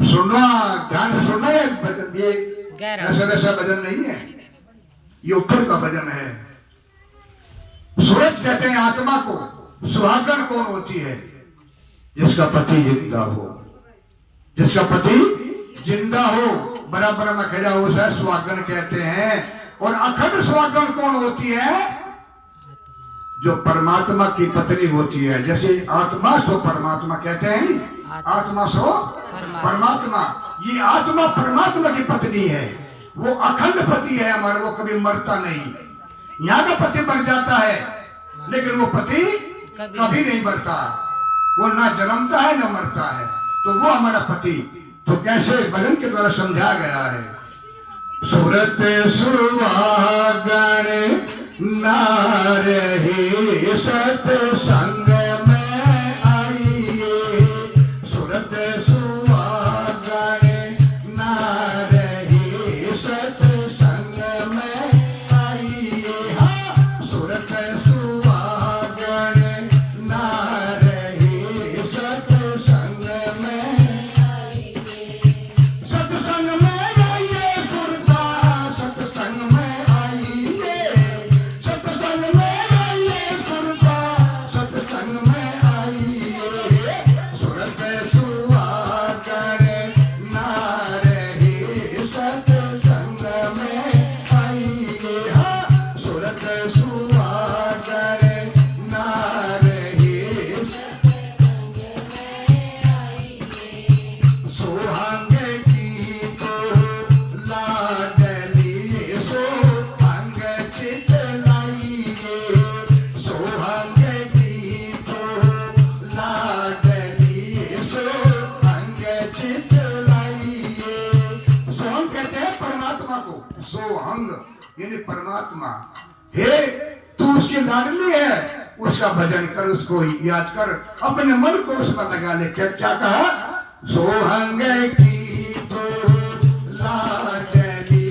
सुनना, ध्यान से सुनना है भजन। ये ऐसा वैसा भजन नहीं है, ये ऊपर का भजन है। सूरज कहते हैं आत्मा को। सुहागन कौन होती है? जिसका पति जिंदा हो, जिसका पति जिंदा हो, बराबर में खड़ा हो, उसे सुहागन कहते हैं। और अखंड सुहागन कौन होती है? जो परमात्मा की पत्नी होती है। जैसे आत्मा सो परमात्मा कहते हैं नी, आत्मा सो परमात्मा। ये आत्मा परमात्मा की पत्नी है, वो अखंड पति है हमारा, वो कभी मरता नहीं। यहाँ का पति मर जाता है, लेकिन वो पति कभी नहीं मरता, वो ना जन्मता है ना मरता है, तो वो हमारा पति। तो कैसे भजन के द्वारा समझा गया है। सूरत सुहागन नारही सत्संग में आइए। सूरत सुहागन नारही सत्संग में आइए। हाँ, सूरत सुहागन नारही सत्संग में आइए। सत्संग में आइए, सुरता सत्संग में आइए। सत्संग में आइए, सुरता सत्संग में आइए। सूरत सुहागन नारही सत्संग में आइए। हाँ, सूरत सुहागन नारही सुहाग की तो लाडली सुहाग चित लाइए। सुहाग की तो लाडली सुहाग चित लाइए। सुहाग कहते हैं परमात्मा को। सुहाग यानी परमात्मा। हे तू उसकी लाडली है, उसका भजन कर, उसको याद कर, अपने मन को उसमें लगा ले। क्या कहा? सोहंग की तो लाडली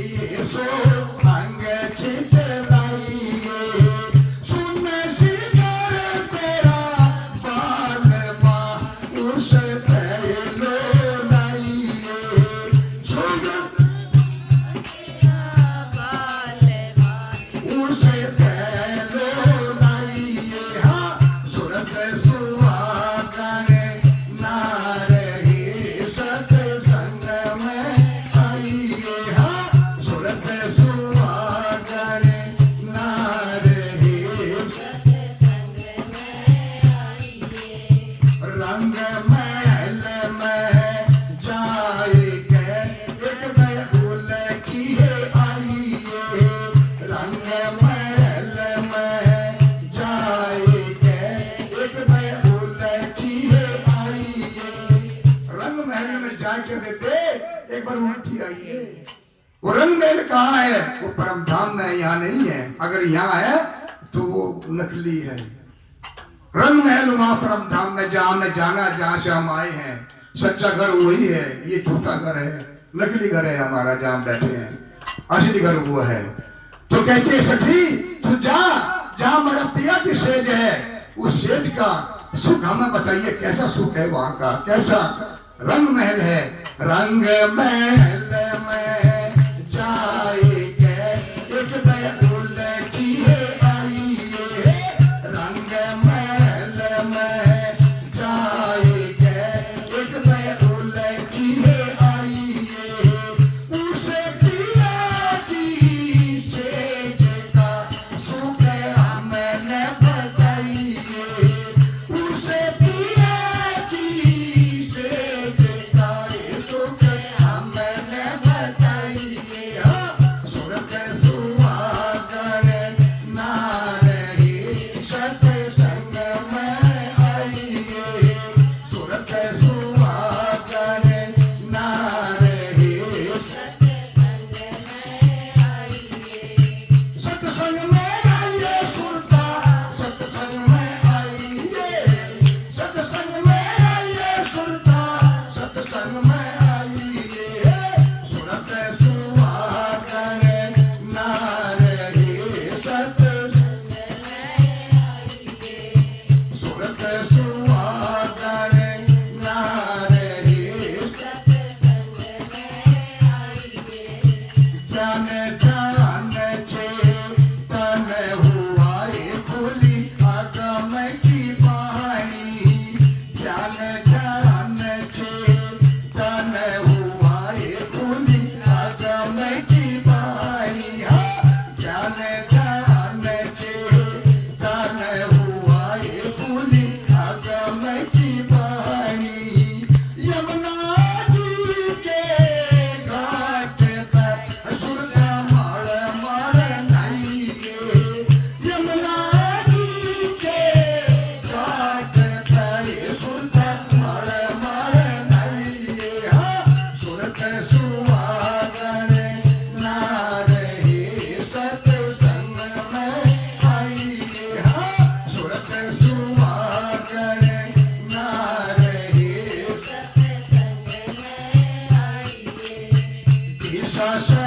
सोहंग चित लाइए। सुन सिंगार तेरा बालमा उस पहलो लाइए। उसे पहलो लाइए। हाँ, सूरत सुहागन नारही सत्संग में आइए। हाँ, सूरत सुहागन नारही रंग महल में जाए के एक बेहुल की आइए। रंग महल में जाए के एक बेहुल की आइए। रंग महल में जाके देते एक बार उल्टी आइए। वो रंग महल कहाँ है? वो परम धाम में, यहाँ नहीं है। अगर यहाँ है तो वो नकली है। रंग महल वहां परम धाम में जहां में जाना, जहां से हम आए हैं। सच्चा घर वही है, ये झूठा घर है, नकली घर है हमारा, जहां बैठे हैं। असली घर वो है। तो कहते सखी तू जा, जहां मेरा पिया की सेज है, उस सेज का सुख हमें बताइए, कैसा सुख है वहां का, कैसा रंग महल है। रंग महल में जाए के एक बेहुल की आइए। रंग महल में जाए के एक बेहुल की आइए। उसे पिया की सेज का सुख हमने बताइए। उसे पिया की सेज का सुख हमने बताइए। कष्ट